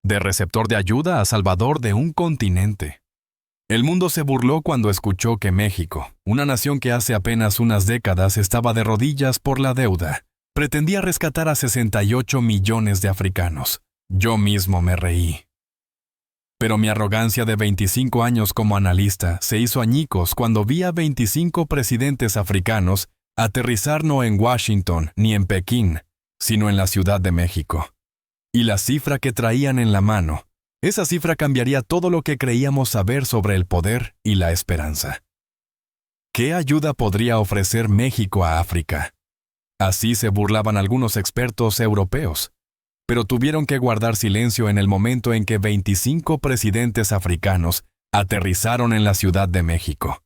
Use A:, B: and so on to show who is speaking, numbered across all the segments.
A: De receptor de ayuda a salvador de un continente. El mundo se burló cuando escuchó que México, una nación que hace apenas unas décadas estaba de rodillas por la deuda, pretendía rescatar a 68 millones de africanos. Yo mismo me reí. Pero mi arrogancia de 25 años como analista se hizo añicos cuando vi a 25 presidentes africanos aterrizar no en Washington ni en Pekín, sino en la Ciudad de México. Y la cifra que traían en la mano, esa cifra cambiaría todo lo que creíamos saber sobre el poder y la esperanza. ¿Qué ayuda podría ofrecer México a África? Así se burlaban algunos expertos europeos, pero tuvieron que guardar silencio en el momento en que 25 presidentes africanos aterrizaron en la Ciudad de México.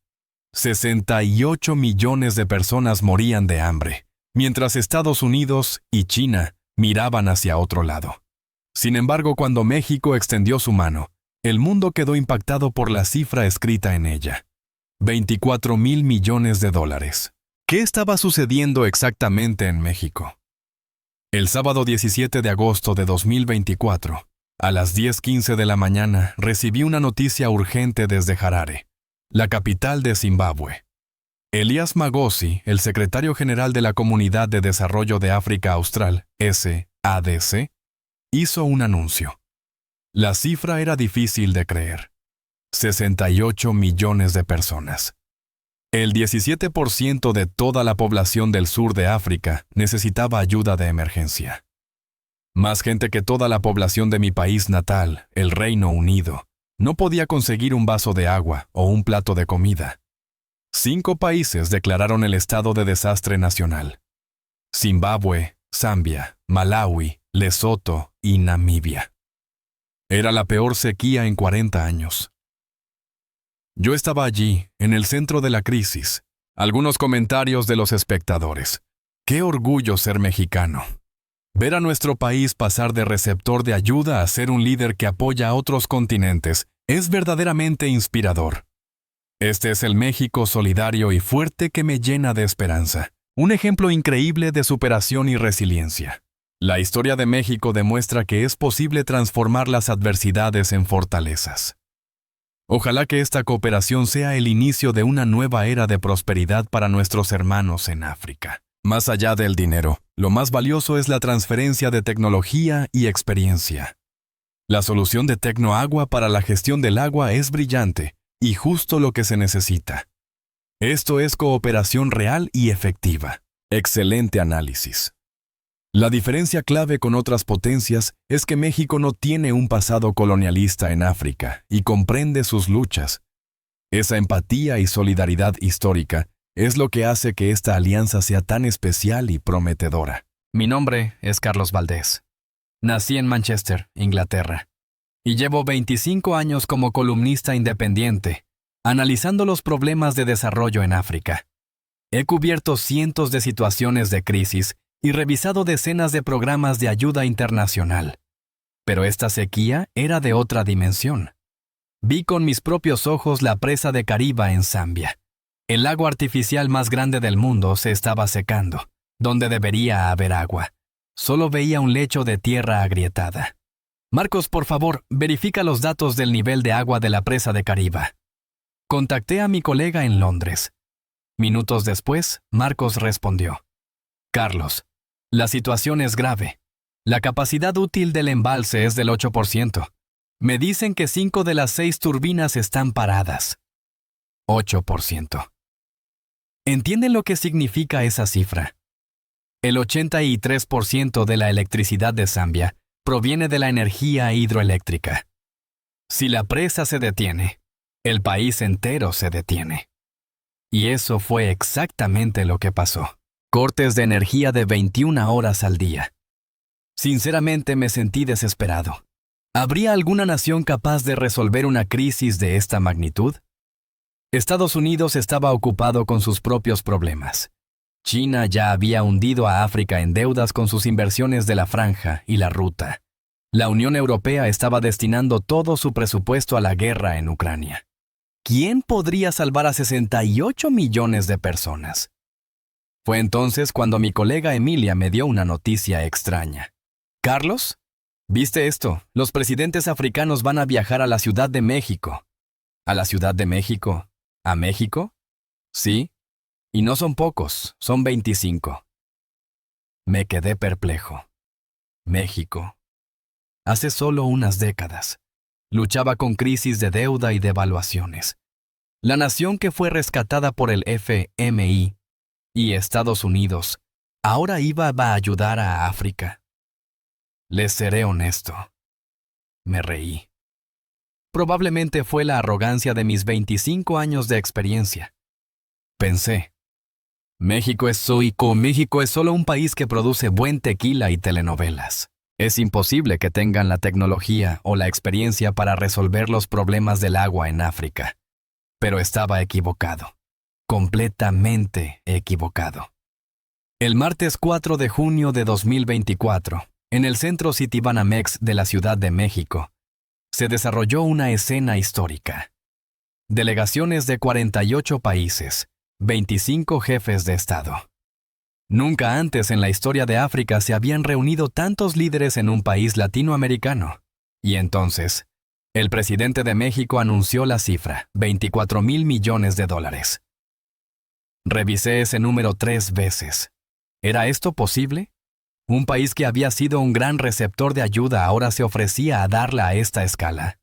A: 68 millones de personas morían de hambre, mientras Estados Unidos y China miraban hacia otro lado. Sin embargo, cuando México extendió su mano, el mundo quedó impactado por la cifra escrita en ella. 24,000 millones de dólares. ¿Qué estaba sucediendo exactamente en México? El sábado 17 de agosto de 2024, a las 10:15 de la mañana, recibí una noticia urgente desde Harare, la capital de Zimbabue. Elias Magosi, el secretario general de la Comunidad de Desarrollo de África Austral, SADC, hizo un anuncio. La cifra era difícil de creer. 68 millones de personas. El 17% de toda la población del sur de África necesitaba ayuda de emergencia. Más gente que toda la población de mi país natal, el Reino Unido, no podía conseguir un vaso de agua o un plato de comida. 5 países declararon el estado de desastre nacional: Zimbabue, Zambia, Malawi, Lesoto y Namibia. Era la peor sequía en 40 años. Yo estaba allí, en el centro de la crisis. Algunos comentarios de los espectadores. ¡Qué orgullo ser mexicano! Ver a nuestro país pasar de receptor de ayuda a ser un líder que apoya a otros continentes es verdaderamente inspirador. Este es el México solidario y fuerte que me llena de esperanza. Un ejemplo increíble de superación y resiliencia. La historia de México demuestra que es posible transformar las adversidades en fortalezas. Ojalá que esta cooperación sea el inicio de una nueva era de prosperidad para nuestros hermanos en África. Más allá del dinero, lo más valioso es la transferencia de tecnología y experiencia. La solución de Tecnoagua para la gestión del agua es brillante y justo lo que se necesita. Esto es cooperación real y efectiva. Excelente análisis. La diferencia clave con otras potencias es que México no tiene un pasado colonialista en África y comprende sus luchas. Esa empatía y solidaridad histórica es lo que hace que esta alianza sea tan especial y prometedora. Mi nombre es Carlos Valdés. Nací en Manchester, Inglaterra, y llevo 25 años como columnista independiente, analizando los problemas de desarrollo en África. He cubierto cientos de situaciones de crisis y revisado decenas de programas de ayuda internacional. Pero esta sequía era de otra dimensión. Vi con mis propios ojos la presa de Kariba en Zambia. El lago artificial más grande del mundo se estaba secando, donde debería haber agua. Solo veía un lecho de tierra agrietada. Marcos, por favor, verifica los datos del nivel de agua de la presa de Kariba. Contacté a mi colega en Londres. Minutos después, Marcos respondió: Carlos, la situación es grave. La capacidad útil del embalse es del 8%. Me dicen que 5 de las 6 turbinas están paradas. 8%. ¿Entienden lo que significa esa cifra? El 83% de la electricidad de Zambia proviene de la energía hidroeléctrica. Si la presa se detiene, el país entero se detiene. Y eso fue exactamente lo que pasó. Cortes de energía de 21 horas al día. Sinceramente me sentí desesperado. ¿Habría alguna nación capaz de resolver una crisis de esta magnitud? Estados Unidos estaba ocupado con sus propios problemas. China ya había hundido a África en deudas con sus inversiones de la Franja y la Ruta. La Unión Europea estaba destinando todo su presupuesto a la guerra en Ucrania. ¿Quién podría salvar a 68 millones de personas? Fue entonces cuando mi colega Emilia me dio una noticia extraña. Carlos, ¿Viste esto? Los presidentes africanos van a viajar a la Ciudad de México. ¿A la Ciudad de México? ¿A México? Sí. Y no son pocos, son 25. Me quedé perplejo. México. Hace solo unas décadas, luchaba con crisis de deuda y devaluaciones. La nación que fue rescatada por el FMI y Estados Unidos ahora iba a ayudar a África. Les seré honesto. Me reí. Probablemente fue la arrogancia de mis 25 años de experiencia. Pensé, México es solo un país que produce buen tequila y telenovelas. Es imposible que tengan la tecnología o la experiencia para resolver los problemas del agua en África. Pero estaba equivocado. Completamente equivocado. El martes 4 de junio de 2024, en el Centro Citibanamex de la Ciudad de México, se desarrolló una escena histórica. Delegaciones de 48 países, 25 jefes de Estado. Nunca antes en la historia de África se habían reunido tantos líderes en un país latinoamericano. Y entonces, el presidente de México anunció la cifra, $24,000 millones. Revisé ese número 3 veces. ¿Era esto posible? Un país que había sido un gran receptor de ayuda ahora se ofrecía a darla a esta escala.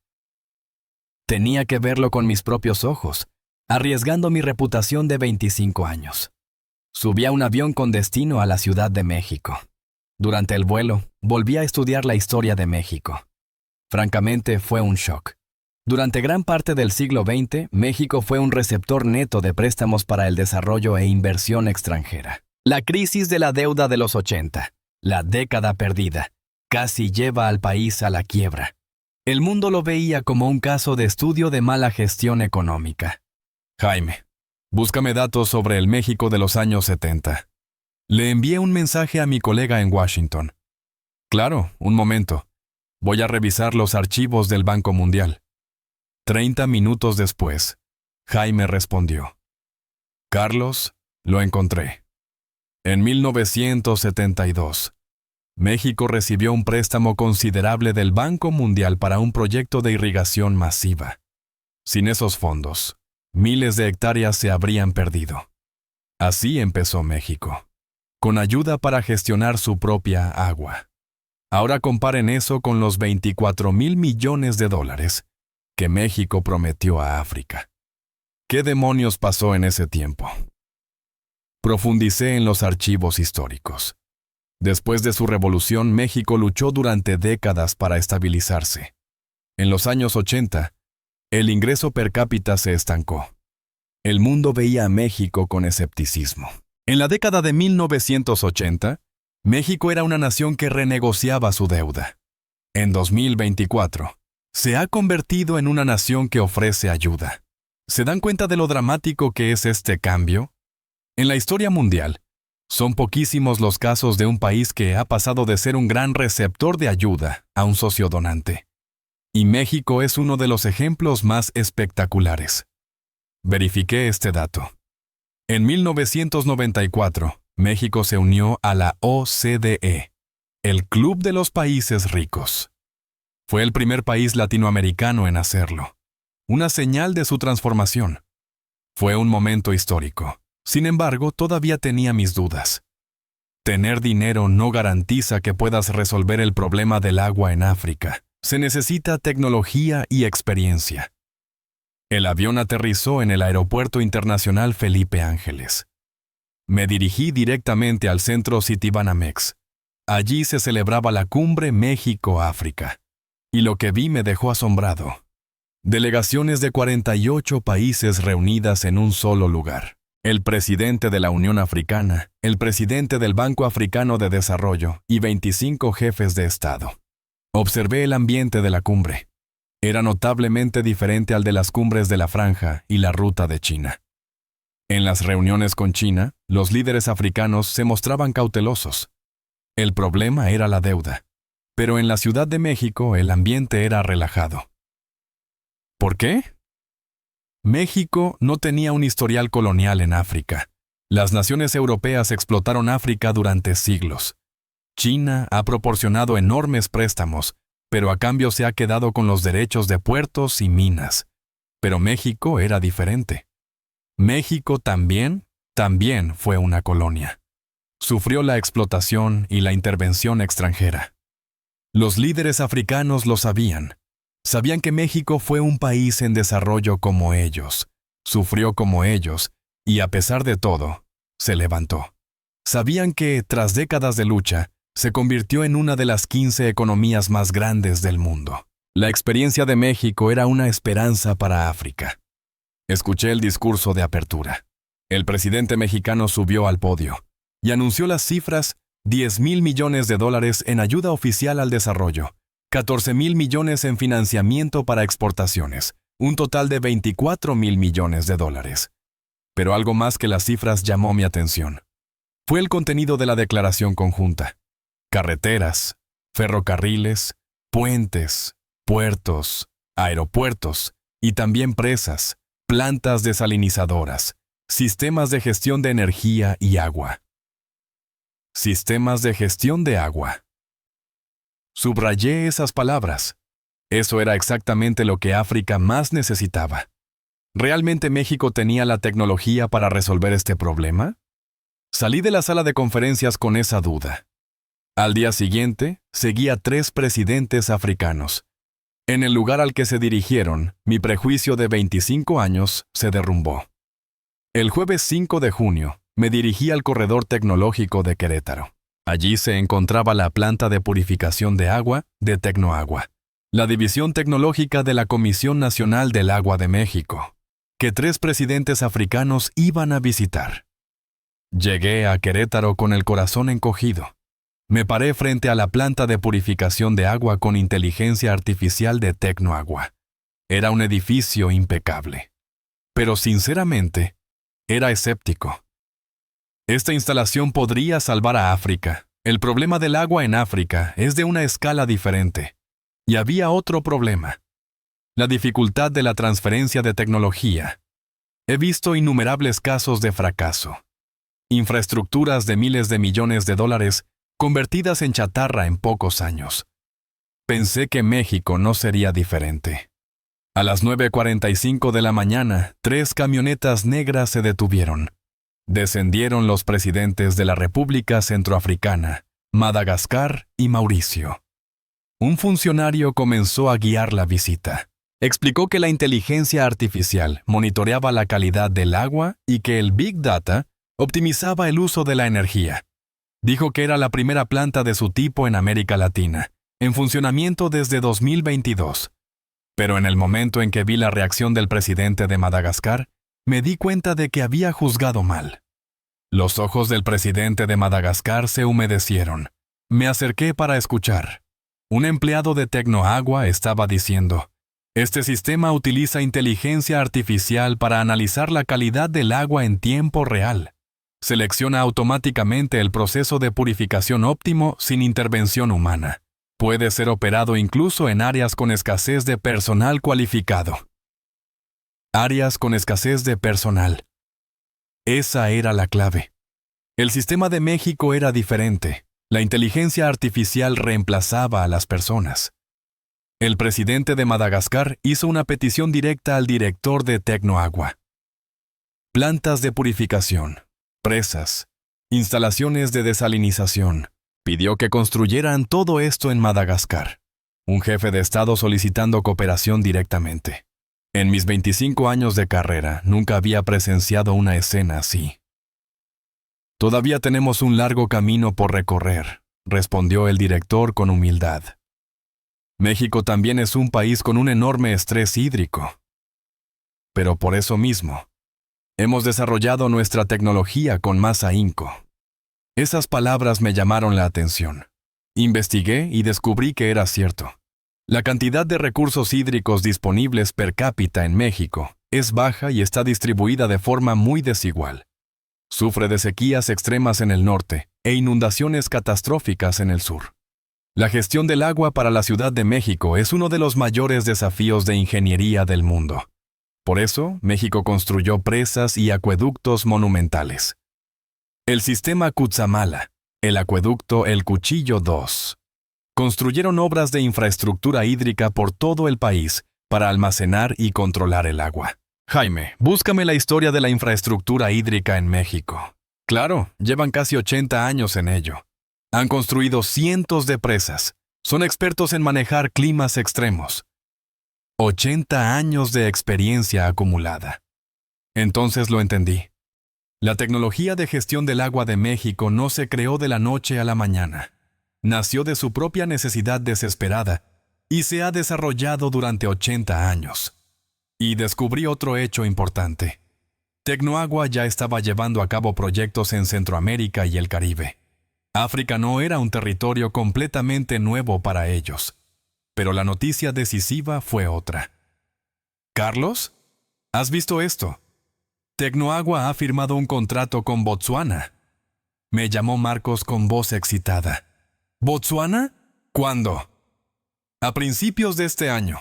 A: Tenía que verlo con mis propios ojos, arriesgando mi reputación de 25 años. Subí a un avión con destino a la Ciudad de México. Durante el vuelo, volví a estudiar la historia de México. Francamente, fue un shock. Durante gran parte del siglo XX, México fue un receptor neto de préstamos para el desarrollo e inversión extranjera. La crisis de la deuda de los 80, la década perdida, casi lleva al país a la quiebra. El mundo lo veía como un caso de estudio de mala gestión económica. Jaime, búscame datos sobre el México de los años 70. Le envié un mensaje a mi colega en Washington. Claro, un momento. Voy a revisar los archivos del Banco Mundial. 30 minutos después, Jaime respondió. Carlos, lo encontré. En 1972, México recibió un préstamo considerable del Banco Mundial para un proyecto de irrigación masiva. Sin esos fondos, miles de hectáreas se habrían perdido. Así empezó México, con ayuda para gestionar su propia agua. Ahora comparen eso con los $24,000 millones que México prometió a África. ¿Qué demonios pasó en ese tiempo? Profundicé en los archivos históricos. Después de su revolución, México luchó durante décadas para estabilizarse. En los años 80, el ingreso per cápita se estancó. El mundo veía a México con escepticismo. En la década de 1980, México era una nación que renegociaba su deuda. En 2024, se ha convertido en una nación que ofrece ayuda. ¿Se dan cuenta de lo dramático que es este cambio? En la historia mundial, son poquísimos los casos de un país que ha pasado de ser un gran receptor de ayuda a un socio donante. Y México es uno de los ejemplos más espectaculares. Verifiqué este dato. En 1994, México se unió a la OCDE, el Club de los Países Ricos. Fue el primer país latinoamericano en hacerlo, una señal de su transformación. Fue un momento histórico. Sin embargo, todavía tenía mis dudas. Tener dinero no garantiza que puedas resolver el problema del agua en África. Se necesita tecnología y experiencia. El avión aterrizó en el Aeropuerto Internacional Felipe Ángeles. Me dirigí directamente al Centro Citibanamex. Allí se celebraba la Cumbre México-África. Y lo que vi me dejó asombrado. Delegaciones de 48 países reunidas en un solo lugar. El presidente de la Unión Africana, el presidente del Banco Africano de Desarrollo y 25 jefes de Estado. Observé el ambiente de la cumbre. Era notablemente diferente al de las cumbres de la Franja y la Ruta de China. En las reuniones con China, los líderes africanos se mostraban cautelosos. El problema era la deuda, pero en la Ciudad de México el ambiente era relajado. ¿Por qué? México no tenía un historial colonial en África. Las naciones europeas explotaron África durante siglos. China ha proporcionado enormes préstamos, pero a cambio se ha quedado con los derechos de puertos y minas. Pero México era diferente. México también fue una colonia. Sufrió la explotación y la intervención extranjera. Los líderes africanos lo sabían. Sabían que México fue un país en desarrollo como ellos, sufrió como ellos, y a pesar de todo, se levantó. Sabían que, tras décadas de lucha, se convirtió en una de las 15 economías más grandes del mundo. La experiencia de México era una esperanza para África. Escuché el discurso de apertura. El presidente mexicano subió al podio y anunció las cifras: $10,000 millones en ayuda oficial al desarrollo, $14,000 millones en financiamiento para exportaciones, un total de $24,000 millones. Pero algo más que las cifras llamó mi atención. Fue el contenido de la declaración conjunta. Carreteras, ferrocarriles, puentes, puertos, aeropuertos y también presas, plantas desalinizadoras, sistemas de gestión de energía y agua. Sistemas de gestión de agua. Subrayé esas palabras. Eso era exactamente lo que África más necesitaba. ¿Realmente México tenía la tecnología para resolver este problema? Salí de la sala de conferencias con esa duda. Al día siguiente, seguí a 3 presidentes africanos. En el lugar al que se dirigieron, mi prejuicio de 25 años se derrumbó. El jueves 5 de junio, me dirigí al corredor tecnológico de Querétaro. Allí se encontraba la planta de purificación de agua de Tecnoagua, la división tecnológica de la Comisión Nacional del Agua de México, que 3 presidentes africanos iban a visitar. Llegué a Querétaro con el corazón encogido. Me paré frente a la planta de purificación de agua con inteligencia artificial de Tecnoagua. Era un edificio impecable. Pero sinceramente, era escéptico. Esta instalación podría salvar a África. El problema del agua en África es de una escala diferente. Y había otro problema: la dificultad de la transferencia de tecnología. He visto innumerables casos de fracaso. Infraestructuras de miles de millones de dólares convertidas en chatarra en pocos años. Pensé que México no sería diferente. A las 9:45 de la mañana, 3 camionetas negras se detuvieron. Descendieron los presidentes de la República Centroafricana, Madagascar y Mauricio. Un funcionario comenzó a guiar la visita. Explicó que la inteligencia artificial monitoreaba la calidad del agua y que el Big Data optimizaba el uso de la energía. Dijo que era la primera planta de su tipo en América Latina, en funcionamiento desde 2022. Pero en el momento en que vi la reacción del presidente de Madagascar, me di cuenta de que había juzgado mal. Los ojos del presidente de Madagascar se humedecieron. Me acerqué para escuchar. Un empleado de Tecnoagua estaba diciendo: este sistema utiliza inteligencia artificial para analizar la calidad del agua en tiempo real. Selecciona automáticamente el proceso de purificación óptimo sin intervención humana. Puede ser operado incluso en áreas con escasez de personal cualificado. Áreas con escasez de personal. Esa era la clave. El sistema de México era diferente. La inteligencia artificial reemplazaba a las personas. El presidente de Madagascar hizo una petición directa al director de Tecnoagua. Plantas de purificación, presas, instalaciones de desalinización. Pidió que construyeran todo esto en Madagascar. Un jefe de Estado solicitando cooperación directamente. En mis 25 años de carrera, nunca había presenciado una escena así. Todavía tenemos un largo camino por recorrer, respondió el director con humildad. México también es un país con un enorme estrés hídrico. Pero por eso mismo, hemos desarrollado nuestra tecnología con más ahínco. Esas palabras me llamaron la atención. Investigué y descubrí que era cierto. La cantidad de recursos hídricos disponibles per cápita en México es baja y está distribuida de forma muy desigual. Sufre de sequías extremas en el norte e inundaciones catastróficas en el sur. La gestión del agua para la Ciudad de México es uno de los mayores desafíos de ingeniería del mundo. Por eso, México construyó presas y acueductos monumentales. El sistema Cutzamala, el acueducto El Cuchillo II, Construyeron obras de infraestructura hídrica por todo el país para almacenar y controlar el agua. Jaime, búscame la historia de la infraestructura hídrica en México. Claro, llevan casi 80 años en ello. Han construido cientos de presas. Son expertos en manejar climas extremos. 80 años de experiencia acumulada. Entonces lo entendí. La tecnología de gestión del agua de México no se creó de la noche a la mañana. Nació de su propia necesidad desesperada y se ha desarrollado durante 80 años. Y descubrí otro hecho importante. Tecnoagua ya estaba llevando a cabo proyectos en Centroamérica y el Caribe. África no era un territorio completamente nuevo para ellos. Pero la noticia decisiva fue otra. «Carlos, ¿has visto esto? Tecnoagua ha firmado un contrato con Botsuana». Me llamó Marcos con voz excitada. «¿Botsuana? ¿Cuándo?» «A principios de este año.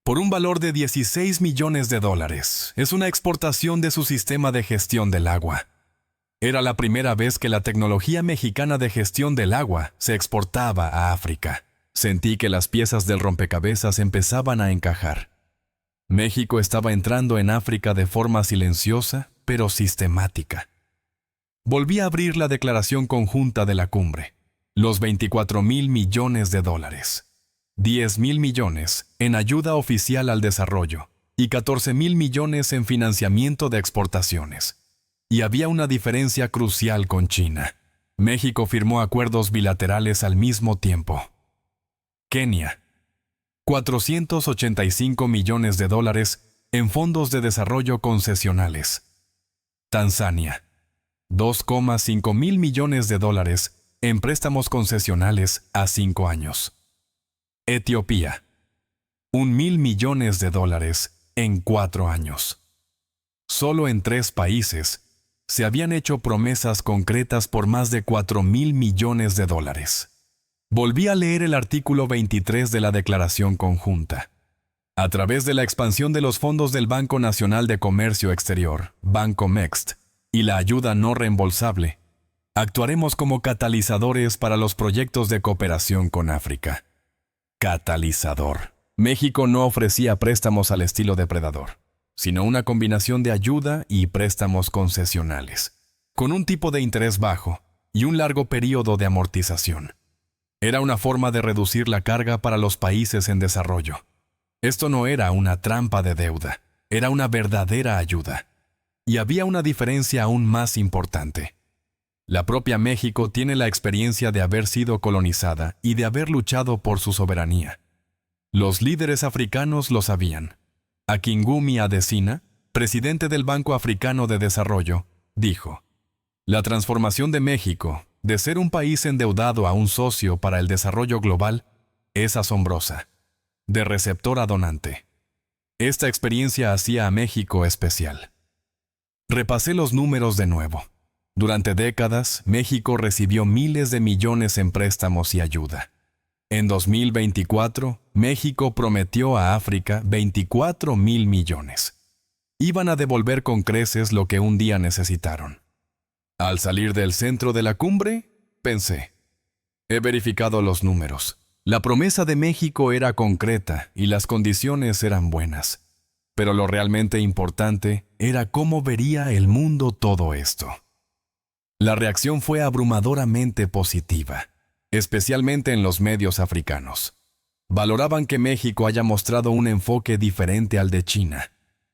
A: Por un valor de $16 millones. Es una exportación de su sistema de gestión del agua. Era la primera vez que la tecnología mexicana de gestión del agua se exportaba a África. Sentí que las piezas del rompecabezas empezaban a encajar. México estaba entrando en África de forma silenciosa, pero sistemática. Volví a abrir la declaración conjunta de la cumbre. Los $24,000 millones. $10,000 millones en ayuda oficial al desarrollo y $14,000 millones en financiamiento de exportaciones. Y había una diferencia crucial con China. México firmó acuerdos bilaterales al mismo tiempo. Kenia, $485 millones en fondos de desarrollo concesionales. Tanzania, $2,5 mil millones en préstamos concesionales a 5 años. Etiopía, $1,000 millones en 4 años. Solo en 3 países se habían hecho promesas concretas por más de $4,000 millones. Volví a leer el artículo 23 de la Declaración Conjunta. A través de la expansión de los fondos del Banco Nacional de Comercio Exterior, Banco MEXT, y la ayuda no reembolsable, actuaremos como catalizadores para los proyectos de cooperación con África. Catalizador. México no ofrecía préstamos al estilo depredador, sino una combinación de ayuda y préstamos concesionales, con un tipo de interés bajo y un largo periodo de amortización. Era una forma de reducir la carga para los países en desarrollo. Esto no era una trampa de deuda, era una verdadera ayuda. Y había una diferencia aún más importante. La propia México tiene la experiencia de haber sido colonizada y de haber luchado por su soberanía. Los líderes africanos lo sabían. Akinwumi Adesina, presidente del Banco Africano de Desarrollo, dijo: «La transformación de México, de ser un país endeudado a un socio para el desarrollo global, es asombrosa. De receptor a donante. Esta experiencia hacía a México especial». Repasé los números de nuevo. Durante décadas, México recibió miles de millones en préstamos y ayuda. En 2024, México prometió a África $24,000 millones. Iban a devolver con creces lo que un día necesitaron. Al salir del centro de la cumbre, pensé: he verificado los números. La promesa de México era concreta y las condiciones eran buenas. Pero lo realmente importante era cómo vería el mundo todo esto. La reacción fue abrumadoramente positiva, especialmente en los medios africanos. Valoraban que México haya mostrado un enfoque diferente al de China.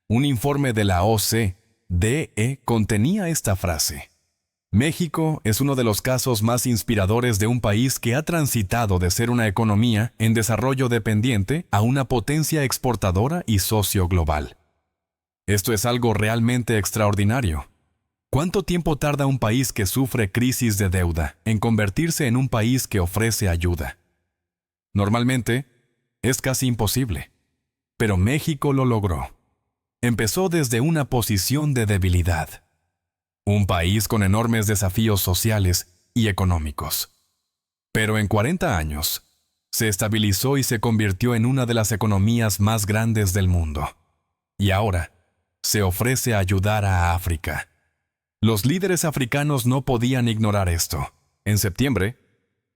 A: Un informe de la OCDE contenía esta frase: México es uno de los casos más inspiradores de un país que ha transitado de ser una economía en desarrollo dependiente a una potencia exportadora y socio global. Esto es algo realmente extraordinario. ¿Cuánto tiempo tarda un país que sufre crisis de deuda en convertirse en un país que ofrece ayuda? Normalmente, es casi imposible. Pero México lo logró. Empezó desde una posición de debilidad. Un país con enormes desafíos sociales y económicos. Pero en 40 años, se estabilizó y se convirtió en una de las economías más grandes del mundo. Y ahora, se ofrece a ayudar a África. Los líderes africanos no podían ignorar esto. En septiembre,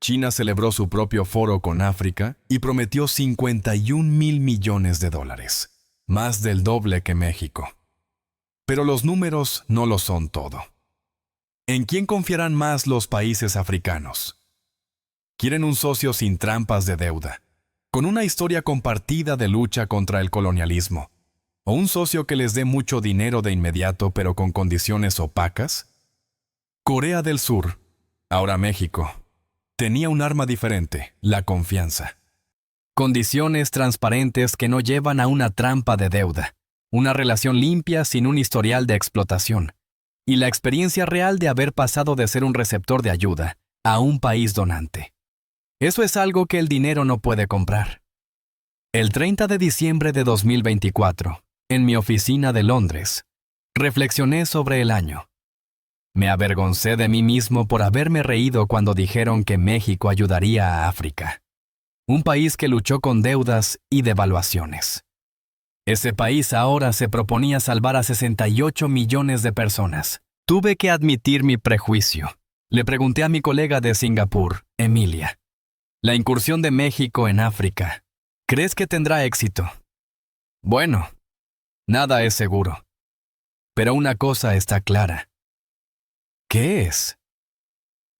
A: China celebró su propio foro con África y prometió 51.000 millones de dólares, más del doble que México. Pero los números no lo son todo. ¿En quién confiarán más los países africanos? Quieren un socio sin trampas de deuda, con una historia compartida de lucha contra el colonialismo, o un socio que les dé mucho dinero de inmediato pero con condiciones opacas. Corea del Sur, ahora México, tenía un arma diferente, la confianza. Condiciones transparentes que no llevan a una trampa de deuda, una relación limpia sin un historial de explotación, y la experiencia real de haber pasado de ser un receptor de ayuda a un país donante. Eso es algo que el dinero no puede comprar. El 30 de diciembre de 2024, en mi oficina de Londres, reflexioné sobre el año. Me avergoncé de mí mismo por haberme reído cuando dijeron que México ayudaría a África, un país que luchó con deudas y devaluaciones. Ese país ahora se proponía salvar a 68 millones de personas. Tuve que admitir mi prejuicio. Le pregunté a mi colega de Singapur, Emilia, la incursión de México en África, ¿crees que tendrá éxito? Bueno, nada es seguro. Pero una cosa está clara. ¿Qué es?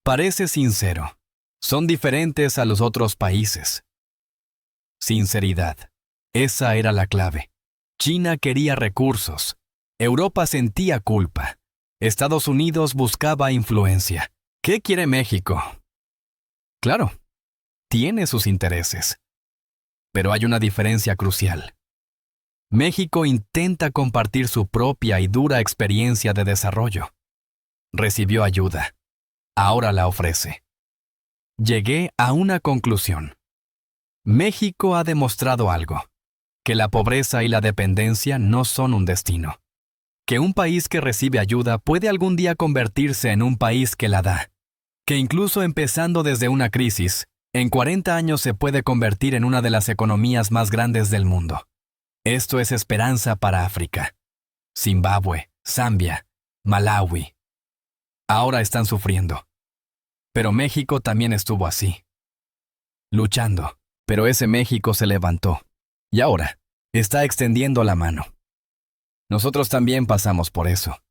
A: Parece sincero. Son diferentes a los otros países. Sinceridad. Esa era la clave. China quería recursos. Europa sentía culpa. Estados Unidos buscaba influencia. ¿Qué quiere México? Claro, tiene sus intereses. Pero hay una diferencia crucial. México intenta compartir su propia y dura experiencia de desarrollo. Recibió ayuda. Ahora la ofrece. Llegué a una conclusión. México ha demostrado algo, que la pobreza y la dependencia no son un destino. Que un país que recibe ayuda puede algún día convertirse en un país que la da. Que incluso empezando desde una crisis, en 40 años se puede convertir en una de las economías más grandes del mundo. Esto es esperanza para África. Zimbabue, Zambia, Malawi. Ahora están sufriendo. Pero México también estuvo así. Luchando. Pero ese México se levantó. Y ahora está extendiendo la mano. Nosotros también pasamos por eso.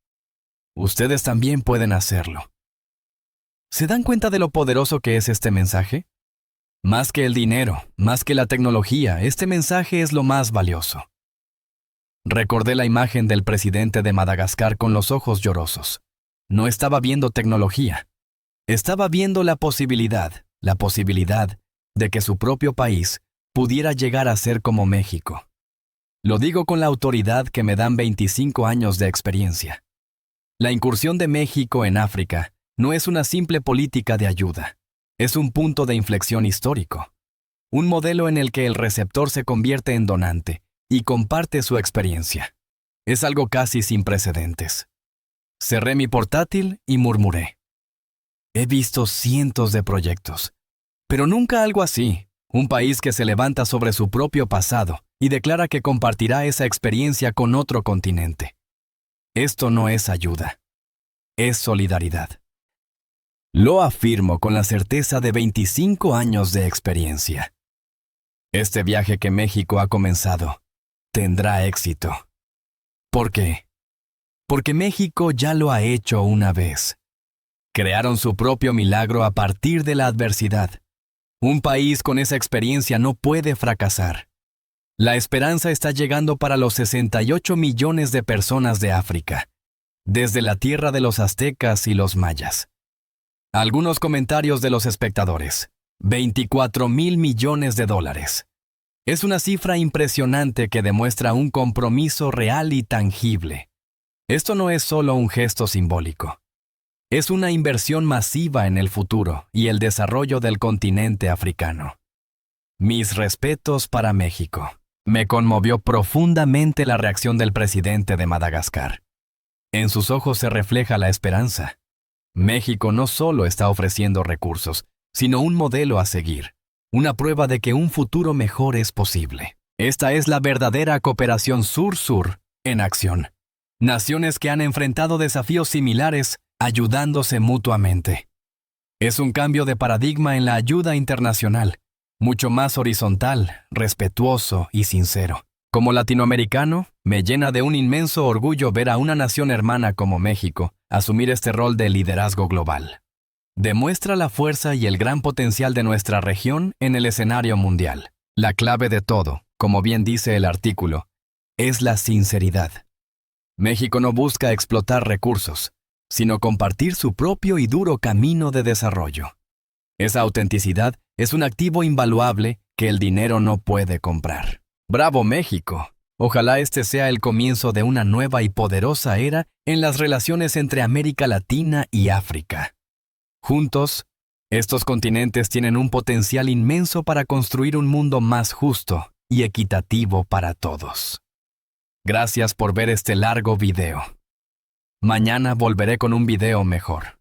A: Ustedes también pueden hacerlo. ¿Se dan cuenta de lo poderoso que es este mensaje? Más que el dinero, más que la tecnología, este mensaje es lo más valioso. Recordé la imagen del presidente de Madagascar con los ojos llorosos. No estaba viendo tecnología. Estaba viendo la posibilidad de que su propio país pudiera llegar a ser como México. Lo digo con la autoridad que me dan 25 años de experiencia. La incursión de México en África no es una simple política de ayuda. Es un punto de inflexión histórico. Un modelo en el que el receptor se convierte en donante y comparte su experiencia. Es algo casi sin precedentes. Cerré mi portátil y murmuré. He visto cientos de proyectos, pero nunca algo así. Un país que se levanta sobre su propio pasado y declara que compartirá esa experiencia con otro continente. Esto no es ayuda, es solidaridad. Lo afirmo con la certeza de 25 años de experiencia. Este viaje que México ha comenzado tendrá éxito. ¿Por qué? Porque México ya lo ha hecho una vez. Crearon su propio milagro a partir de la adversidad. Un país con esa experiencia no puede fracasar. La esperanza está llegando para los 68 millones de personas de África, desde la tierra de los aztecas y los mayas. Algunos comentarios de los espectadores. 24.000 millones de dólares. Es una cifra impresionante que demuestra un compromiso real y tangible. Esto no es solo un gesto simbólico. Es una inversión masiva en el futuro y el desarrollo del continente africano. Mis respetos para México. Me conmovió profundamente la reacción del presidente de Madagascar. En sus ojos se refleja la esperanza. México no solo está ofreciendo recursos, sino un modelo a seguir, una prueba de que un futuro mejor es posible. Esta es la verdadera cooperación sur-sur en acción. Naciones que han enfrentado desafíos similares, ayudándose mutuamente. Es un cambio de paradigma en la ayuda internacional, mucho más horizontal, respetuoso y sincero. Como latinoamericano, me llena de un inmenso orgullo ver a una nación hermana como México asumir este rol de liderazgo global. Demuestra la fuerza y el gran potencial de nuestra región en el escenario mundial. La clave de todo, como bien dice el artículo, es la sinceridad. México no busca explotar recursos, sino compartir su propio y duro camino de desarrollo. Esa autenticidad es un activo invaluable que el dinero no puede comprar. ¡Bravo, México! Ojalá este sea el comienzo de una nueva y poderosa era en las relaciones entre América Latina y África. Juntos, estos continentes tienen un potencial inmenso para construir un mundo más justo y equitativo para todos. Gracias por ver este largo video. Mañana volveré con un video mejor.